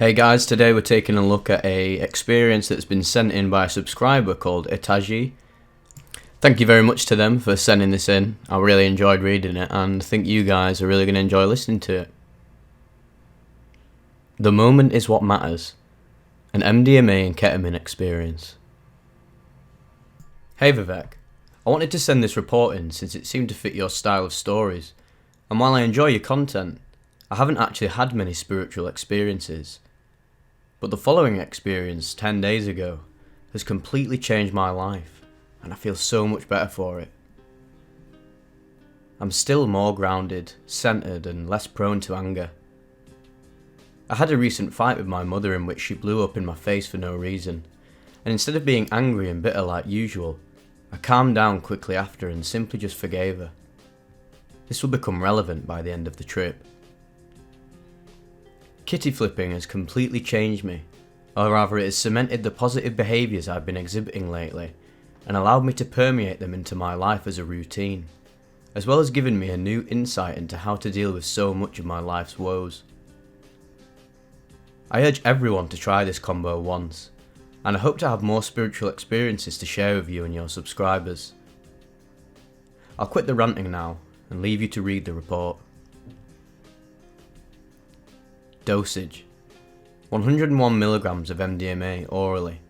Hey guys, today we're taking a look at a experience that's been sent in by a subscriber called Itaji. Thank you very much to them for sending this in. I really enjoyed reading it and think you guys are really going to enjoy listening to it. The moment is what matters. An MDMA and ketamine experience. Hey Vivek, I wanted to send this report in since it seemed to fit your style of stories, and while I enjoy your content, I haven't actually had many spiritual experiences. But the following experience 10 days ago has completely changed my life, and I feel so much better for it. I'm still more grounded, centered, and less prone to anger. I had a recent fight with my mother in which she blew up in my face for no reason, and instead of being angry and bitter like usual, I calmed down quickly after and simply just forgave her. This will become relevant by the end of the trip. Kitty flipping has completely changed me, or rather it has cemented the positive behaviours I've been exhibiting lately, and allowed me to permeate them into my life as a routine, as well as giving me a new insight into how to deal with so much of my life's woes. I urge everyone to try this combo once, and I hope to have more spiritual experiences to share with you and your subscribers. I'll quit the ranting now and leave you to read the report. Dosage: 101mg of MDMA orally,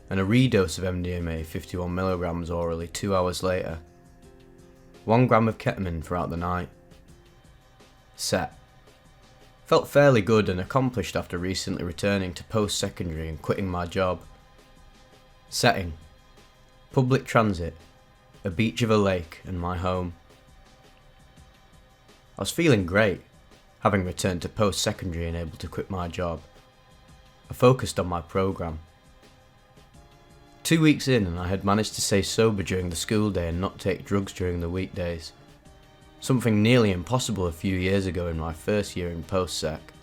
and a redose of MDMA 51mg orally 2 hours later. 1 gram of ketamine throughout the night. Set: felt fairly good and accomplished after recently returning to post-secondary and quitting my job. Setting: public transit, a beach of a lake and my home. I was feeling great, having returned to post-secondary and able to quit my job. I focused on my programme. 2 weeks in and I had managed to stay sober during the school day and not take drugs during the weekdays. Something nearly impossible a few years ago in my first year in post-sec.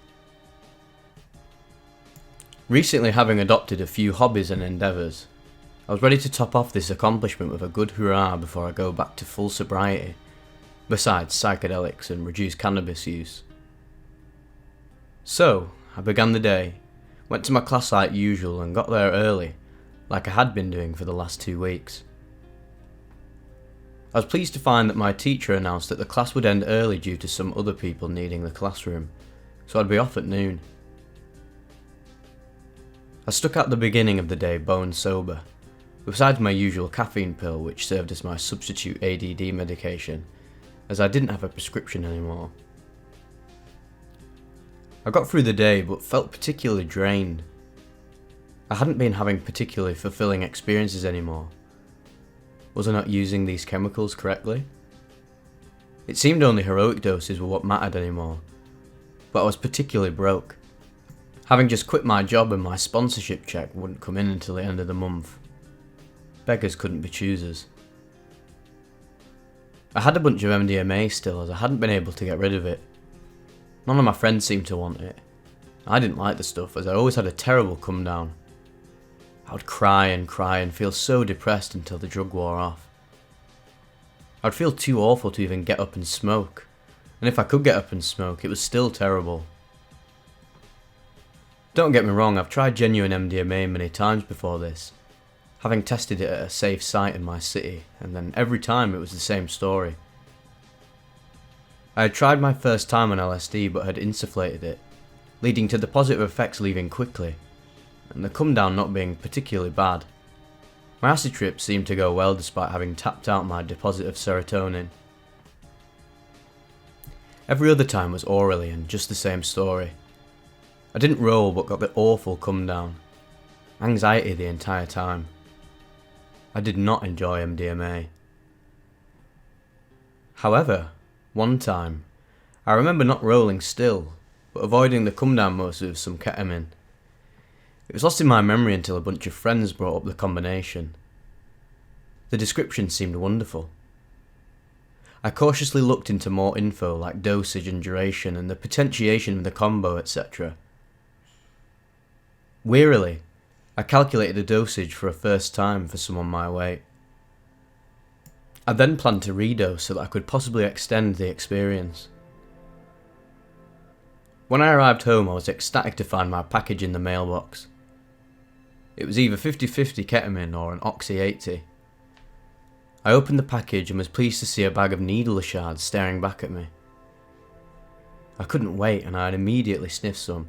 Recently having adopted a few hobbies and endeavours, I was ready to top off this accomplishment with a good hurrah before I go back to full sobriety, besides psychedelics and reduced cannabis use. So, I began the day, went to my class like usual and got there early, like I had been doing for the last 2 weeks. I was pleased to find that my teacher announced that the class would end early due to some other people needing the classroom, so I'd be off at noon. I stuck out the beginning of the day bone sober, besides my usual caffeine pill which served as my substitute ADD medication, as I didn't have a prescription anymore. I got through the day but felt particularly drained. I hadn't been having particularly fulfilling experiences anymore. Was I not using these chemicals correctly? It seemed only heroic doses were what mattered anymore, but I was particularly broke, having just quit my job and my sponsorship check wouldn't come in until the end of the month. Beggars couldn't be choosers. I had a bunch of MDMA still as I hadn't been able to get rid of it. None of my friends seemed to want it. I didn't like the stuff as I always had a terrible come down. I would cry and feel so depressed until the drug wore off. I would feel too awful to even get up and smoke, and if I could get up and smoke it was still terrible. Don't get me wrong, I've tried genuine MDMA many times before this, having tested it at a safe site in my city, and then every time it was the same story. I had tried my first time on LSD but had insufflated it, leading to the positive effects leaving quickly, and the come down not being particularly bad. My acid trip seemed to go well despite having tapped out my deposit of serotonin. Every other time was orally and just the same story. I didn't roll but got the awful come down. Anxiety the entire time. I did not enjoy MDMA. However, one time, I remember not rolling still, but avoiding the come down mostly with some ketamine. It was lost in my memory until a bunch of friends brought up the combination. The description seemed wonderful. I cautiously looked into more info like dosage and duration and the potentiation of the combo, etc. Wearily, I calculated a dosage for a first time for someone my weight. I then planned to redose so that I could possibly extend the experience. When I arrived home, I was ecstatic to find my package in the mailbox. It was either 50-50 ketamine or an Oxy 80. I opened the package and was pleased to see a bag of needle shards staring back at me. I couldn't wait and I had immediately sniffed some,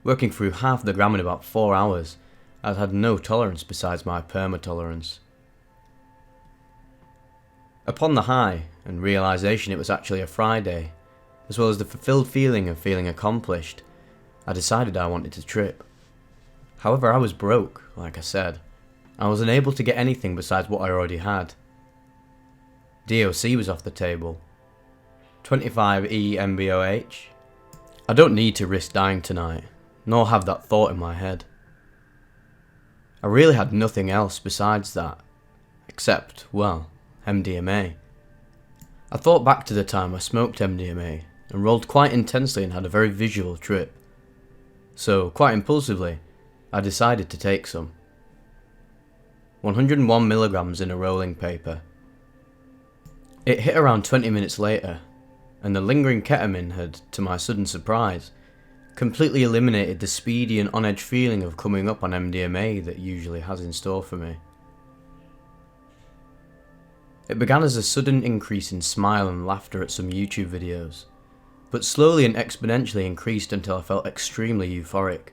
working through half the gram in about 4 hours, as I had no tolerance besides my perma-tolerance. Upon the high and realisation it was actually a Friday, as well as the fulfilled feeling of feeling accomplished, I decided I wanted to trip. However, I was broke, like I said. I was unable to get anything besides what I already had. DOC was off the table. 25E MBOH. I don't need to risk dying tonight, nor have that thought in my head. I really had nothing else besides that, except, well, MDMA. I thought back to the time I smoked MDMA and rolled quite intensely and had a very visual trip. So, quite impulsively, I decided to take some. 101 milligrams in a rolling paper. It hit around 20 minutes later, and the lingering ketamine had, to my sudden surprise, completely eliminated the speedy and on-edge feeling of coming up on MDMA that usually has in store for me. It began as a sudden increase in smile and laughter at some YouTube videos, but slowly and exponentially increased until I felt extremely euphoric.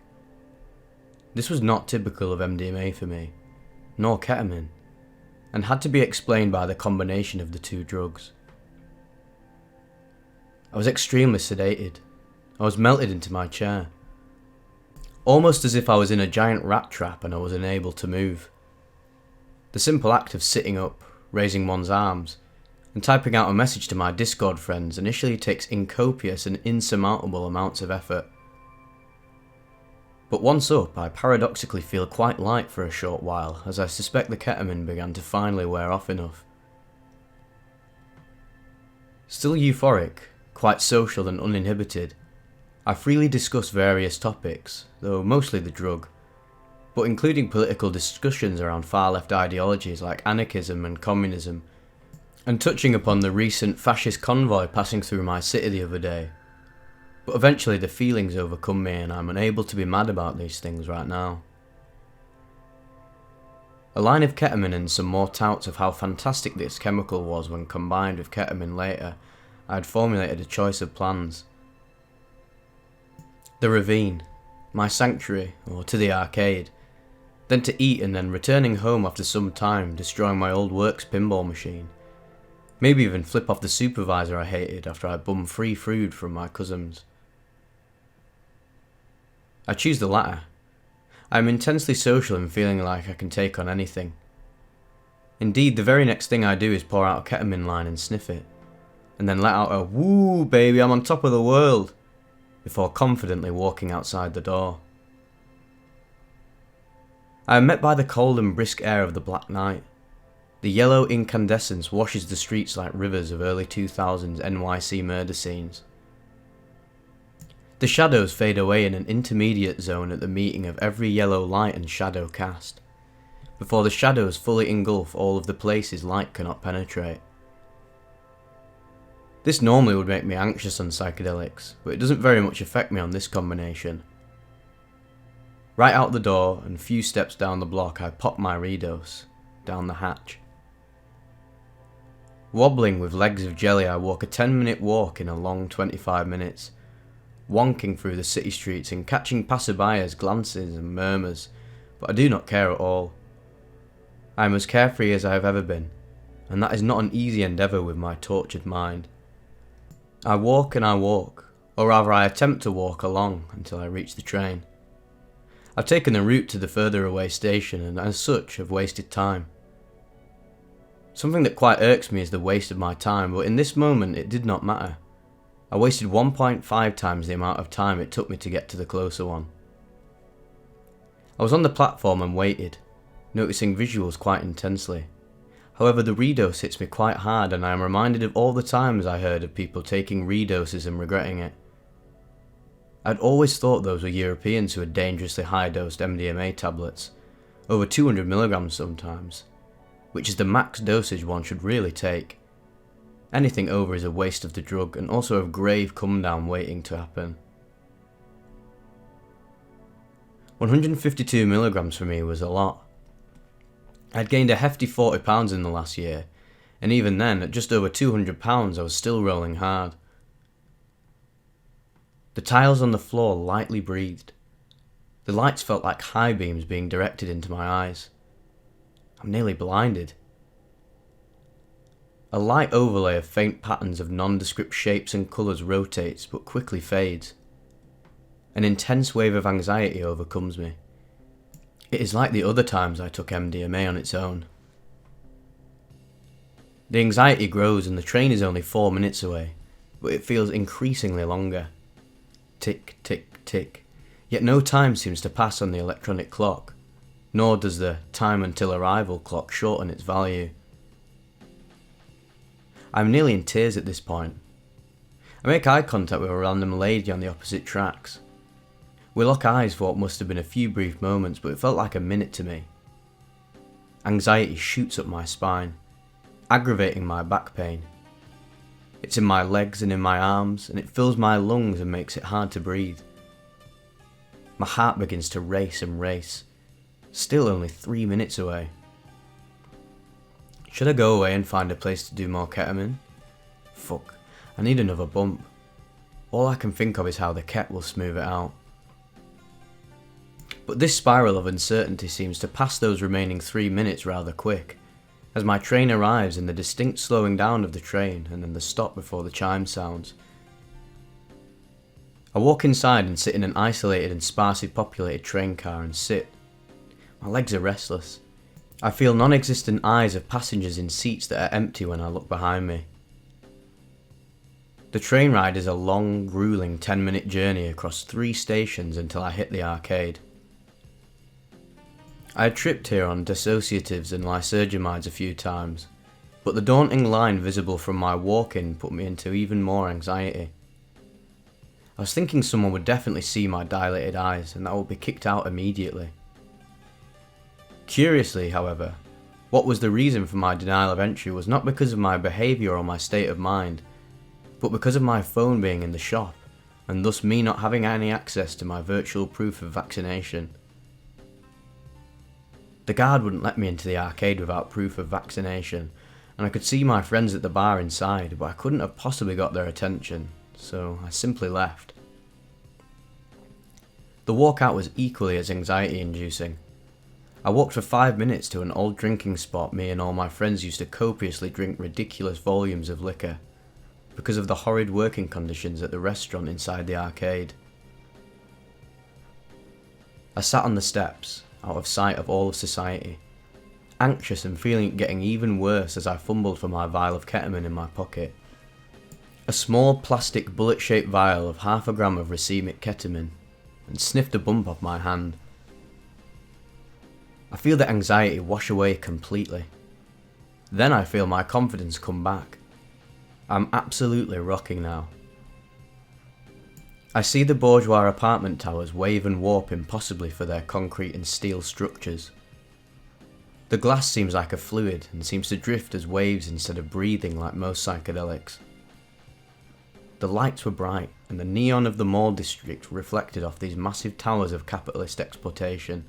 This was not typical of MDMA for me, nor ketamine, and had to be explained by the combination of the two drugs. I was extremely sedated. I was melted into my chair, almost as if I was in a giant rat trap and I was unable to move. The simple act of sitting up, raising one's arms, and typing out a message to my Discord friends initially takes incopious and insurmountable amounts of effort. But once up, I paradoxically feel quite light for a short while, as I suspect the ketamine began to finally wear off enough. Still euphoric, quite social and uninhibited, I freely discuss various topics, though mostly the drug, but including political discussions around far-left ideologies like anarchism and communism, and touching upon the recent fascist convoy passing through my city the other day. But eventually the feelings overcome me and I'm unable to be mad about these things right now. A line of ketamine and some more touts of how fantastic this chemical was when combined with ketamine later, I had formulated a choice of plans. The ravine, my sanctuary, or to the arcade, then to eat and then returning home after some time, destroying my old works pinball machine. Maybe even flip off the supervisor I hated after I bummed free food from my cousins. I choose the latter. I am intensely social and feeling like I can take on anything. Indeed, the very next thing I do is pour out a ketamine line and sniff it, and then let out a "woo baby, I'm on top of the world," before confidently walking outside the door. I am met by the cold and brisk air of the black night. The yellow incandescence washes the streets like rivers of early 2000s NYC murder scenes. The shadows fade away in an intermediate zone at the meeting of every yellow light and shadow cast, before the shadows fully engulf all of the places light cannot penetrate. This normally would make me anxious on psychedelics, but it doesn't very much affect me on this combination. Right out the door and a few steps down the block I pop my redose, down the hatch. Wobbling with legs of jelly, I walk a 10-minute walk in a long 25 minutes, wonking through the city streets and catching passerbyers' glances and murmurs, but I do not care at all. I am as carefree as I have ever been, and that is not an easy endeavour with my tortured mind. I walk and I walk, or rather I attempt to walk along until I reach the train. I've taken the route to the further away station and as such have wasted time. Something that quite irks me is the waste of my time, but in this moment it did not matter. I wasted 1.5 times the amount of time it took me to get to the closer one. I was on the platform and waited, noticing visuals quite intensely. However, the redose hits me quite hard and I am reminded of all the times I heard of people taking redoses and regretting it. I'd always thought those were Europeans who had dangerously high-dosed MDMA tablets, over 200 milligrams sometimes, which is the max dosage one should really take. Anything over is a waste of the drug and also of grave come-down waiting to happen. 152 milligrams for me was a lot. I'd gained a hefty 40 pounds in the last year, and even then, at just over 200 pounds, I was still rolling hard. The tiles on the floor lightly breathed. The lights felt like high beams being directed into my eyes. I'm nearly blinded. A light overlay of faint patterns of nondescript shapes and colours rotates but quickly fades. An intense wave of anxiety overcomes me. It is like the other times I took MDMA on its own. The anxiety grows and the train is only 4 minutes away, but it feels increasingly longer. Tick, tick, tick. Yet no time seems to pass on the electronic clock, nor does the time until arrival clock shorten its value. I'm nearly in tears at this point. I make eye contact with a random lady on the opposite tracks. We lock eyes for what must have been a few brief moments, but it felt like a minute to me. Anxiety shoots up my spine, aggravating my back pain. It's in my legs and in my arms, and it fills my lungs and makes it hard to breathe. My heart begins to race and race, still only 3 minutes away. Should I go away and find a place to do more ketamine? Fuck, I need another bump. All I can think of is how the ket will smooth it out. But this spiral of uncertainty seems to pass those remaining 3 minutes rather quick, as my train arrives and the distinct slowing down of the train and then the stop before the chime sounds. I walk inside and sit in an isolated and sparsely populated train car and sit. My legs are restless. I feel non-existent eyes of passengers in seats that are empty when I look behind me. The train ride is a long, grueling 10-minute journey across 3 stations until I hit the arcade. I had tripped here on dissociatives and lysergamides a few times, but the daunting line visible from my walk-in put me into even more anxiety. I was thinking someone would definitely see my dilated eyes and that I would be kicked out immediately. Curiously, however, what was the reason for my denial of entry was not because of my behaviour or my state of mind, but because of my phone being in the shop, and thus me not having any access to my virtual proof of vaccination. The guard wouldn't let me into the arcade without proof of vaccination, and I could see my friends at the bar inside, but I couldn't have possibly got their attention, so I simply left. The walkout was equally as anxiety-inducing. I walked for 5 minutes to an old drinking spot me and all my friends used to copiously drink ridiculous volumes of liquor, because of the horrid working conditions at the restaurant inside the arcade. I sat on the steps, out of sight of all of society, anxious and feeling it getting even worse as I fumbled for my vial of ketamine in my pocket. A small plastic bullet-shaped vial of 0.5 gram of racemic ketamine, and sniffed a bump off my hand. I feel the anxiety wash away completely. Then I feel my confidence come back. I'm absolutely rocking now. I see the bourgeois apartment towers wave and warp impossibly for their concrete and steel structures. The glass seems like a fluid and seems to drift as waves instead of breathing like most psychedelics. The lights were bright and the neon of the mall district reflected off these massive towers of capitalist exploitation.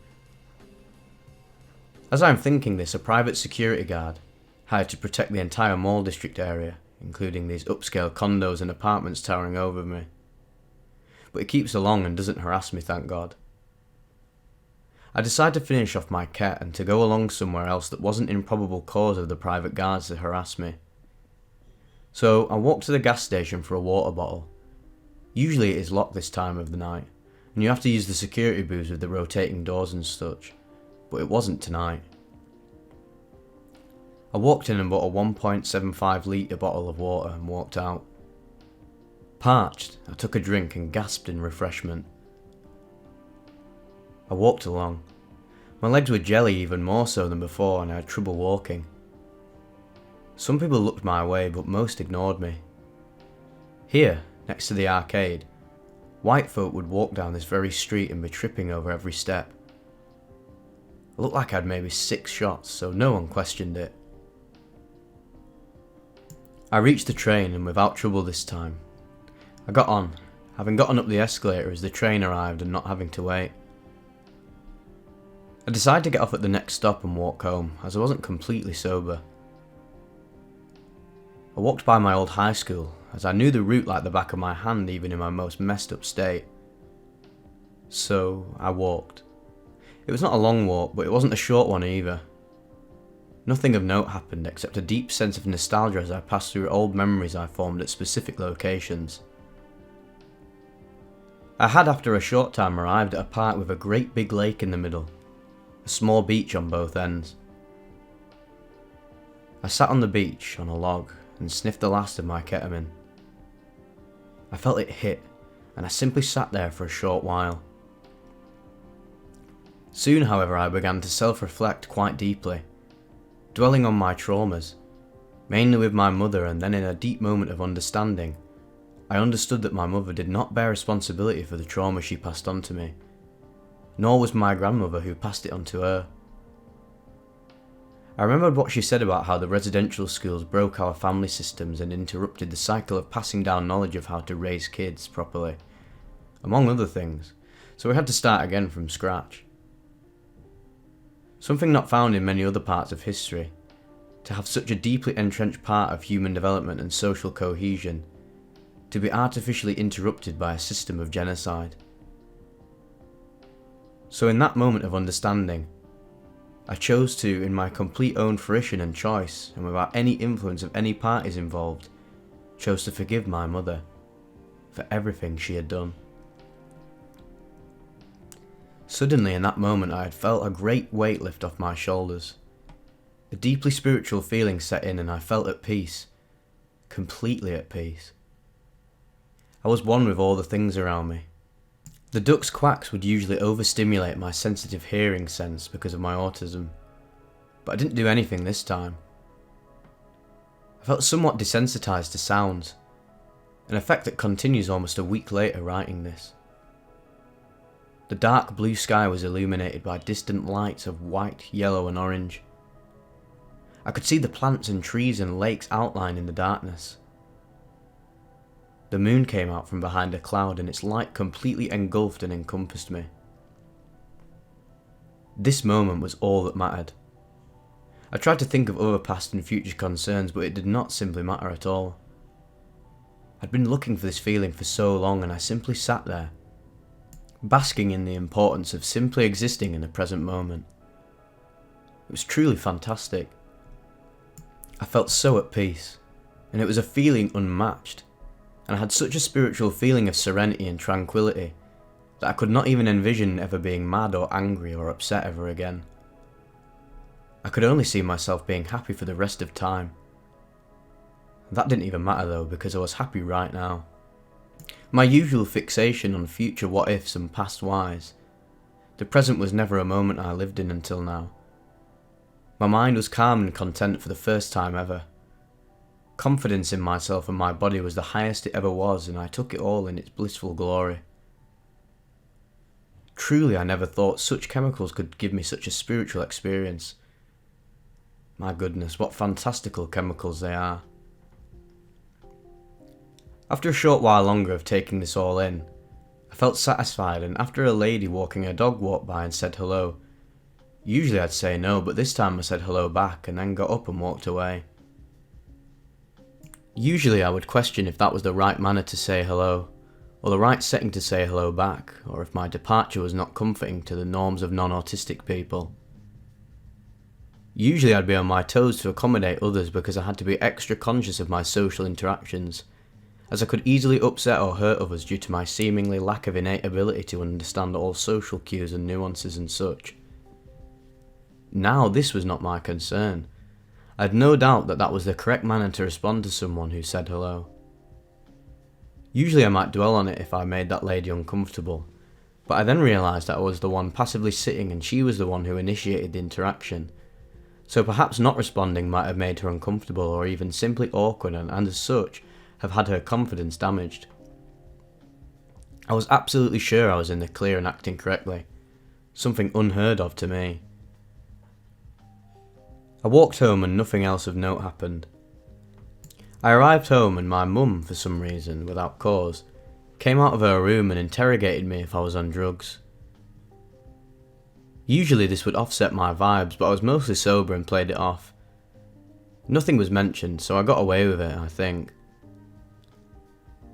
As I'm thinking this, a private security guard, hired to protect the entire mall district area, including these upscale condos and apartments towering over me. But he keeps along and doesn't harass me, thank God. I decide to finish off my ket and to go along somewhere else that wasn't in probable cause of the private guards to harass me. So I walk to the gas station for a water bottle. Usually it is locked this time of the night, and you have to use the security booths with the rotating doors and such, but it wasn't tonight. I walked in and bought a 1.75 litre bottle of water and walked out. Parched, I took a drink and gasped in refreshment. I walked along. My legs were jelly even more so than before and I had trouble walking. Some people looked my way but most ignored me. Here, next to the arcade, white folk would walk down this very street and be tripping over every step. I looked like I'd maybe 6 shots, so no one questioned it. I reached the train and without trouble this time. I got on, having gotten up the escalator as the train arrived and not having to wait. I decided to get off at the next stop and walk home, as I wasn't completely sober. I walked by my old high school, as I knew the route like the back of my hand even in my most messed up state. So I walked. It was not a long walk, but it wasn't a short one either. Nothing of note happened except a deep sense of nostalgia as I passed through old memories I formed at specific locations. I had after a short time arrived at a park with a great big lake in the middle, a small beach on both ends. I sat on the beach on a log and sniffed the last of my ketamine. I felt it hit, and I simply sat there for a short while. Soon, however, I began to self-reflect quite deeply, dwelling on my traumas, mainly with my mother, and then in a deep moment of understanding, I understood that my mother did not bear responsibility for the trauma she passed on to me, nor was my grandmother who passed it on to her. I remembered what she said about how the residential schools broke our family systems and interrupted the cycle of passing down knowledge of how to raise kids properly, among other things, so we had to start again from scratch. Something not found in many other parts of history, to have such a deeply entrenched part of human development and social cohesion, to be artificially interrupted by a system of genocide. So in that moment of understanding, I chose to, in my complete own fruition and choice, and without any influence of any parties involved, chose to forgive my mother for everything she had done. Suddenly in that moment I had felt a great weight lift off my shoulders. A deeply spiritual feeling set in and I felt at peace, completely at peace. I was one with all the things around me. The ducks' quacks would usually overstimulate my sensitive hearing sense because of my autism, but I didn't do anything this time. I felt somewhat desensitized to sounds, an effect that continues almost a week later writing this. The dark blue sky was illuminated by distant lights of white, yellow and orange. I could see the plants and trees and lakes outlined in the darkness. The moon came out from behind a cloud and its light completely engulfed and encompassed me. This moment was all that mattered. I tried to think of other past and future concerns, but it did not simply matter at all. I'd been looking for this feeling for so long and I simply sat there, basking in the importance of simply existing in the present moment. It was truly fantastic. I felt so at peace, and it was a feeling unmatched, and I had such a spiritual feeling of serenity and tranquility that I could not even envision ever being mad or angry or upset ever again. I could only see myself being happy for the rest of time. That didn't even matter though, because I was happy right now. My usual fixation on future what ifs and past whys, the present was never a moment I lived in until now. My mind was calm and content for the first time ever. Confidence in myself and my body was the highest it ever was, and I took it all in its blissful glory. Truly, I never thought such chemicals could give me such a spiritual experience. My goodness, what fantastical chemicals they are. After a short while longer of taking this all in, I felt satisfied, and after a lady walking her dog walked by and said hello. Usually I'd say no, but this time I said hello back and then got up and walked away. Usually I would question if that was the right manner to say hello, or the right setting to say hello back, or if my departure was not comforting to the norms of non-autistic people. Usually I'd be on my toes to accommodate others because I had to be extra conscious of my social interactions, as I could easily upset or hurt others due to my seemingly lack of innate ability to understand all social cues and nuances and such. Now this was not my concern. I had no doubt that that was the correct manner to respond to someone who said hello. Usually I might dwell on it if I made that lady uncomfortable, but I then realised that I was the one passively sitting and she was the one who initiated the interaction, so perhaps not responding might have made her uncomfortable or even simply awkward and as such have had her confidence damaged. I was absolutely sure I was in the clear and acting correctly, something unheard of to me. I walked home and nothing else of note happened. I arrived home and my mum, for some reason, without cause, came out of her room and interrogated me if I was on drugs. Usually this would offset my vibes, but I was mostly sober and played it off. Nothing was mentioned, so I got away with it, I think.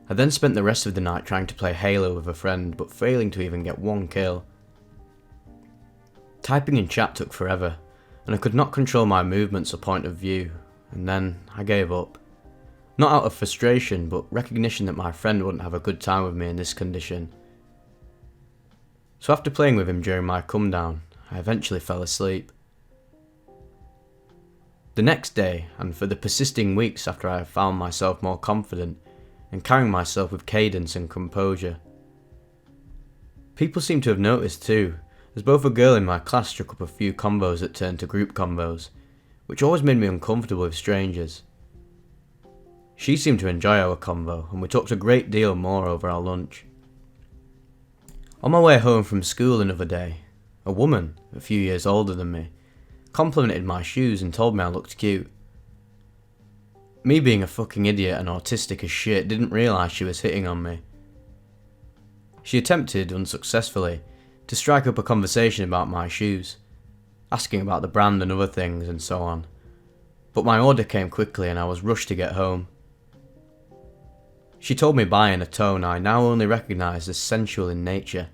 I then spent the rest of the night trying to play Halo with a friend, but failing to even get one kill. Typing in chat took forever, and I could not control my movements or point of view, and then I gave up. Not out of frustration, but recognition that my friend wouldn't have a good time with me in this condition. So after playing with him during my come down, I eventually fell asleep. The next day, and for the persisting weeks after I found myself more confident and carrying myself with cadence and composure. People seem to have noticed too, as both a girl in my class struck up a few combos that turned to group combos, which always made me uncomfortable with strangers. She seemed to enjoy our convo, and we talked a great deal more over our lunch. On my way home from school another day, a woman, a few years older than me, complimented my shoes and told me I looked cute. Me being a fucking idiot and autistic as shit didn't realise she was hitting on me. She attempted, unsuccessfully, to strike up a conversation about my shoes, asking about the brand and other things and so on, but my order came quickly and I was rushed to get home. She told me bye in a tone I now only recognise as sensual in nature.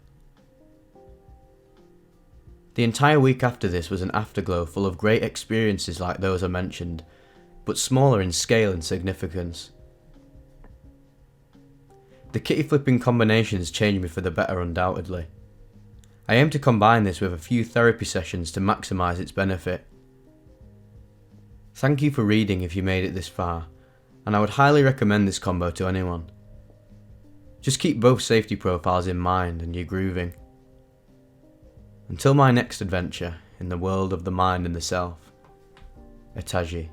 The entire week after this was an afterglow full of great experiences like those I mentioned, but smaller in scale and significance. The kitty flipping combinations changed me for the better undoubtedly. I aim to combine this with a few therapy sessions to maximise its benefit. Thank you for reading if you made it this far, and I would highly recommend this combo to anyone. Just keep both safety profiles in mind and you're grooving. Until my next adventure in the world of the mind and the self, Etaji.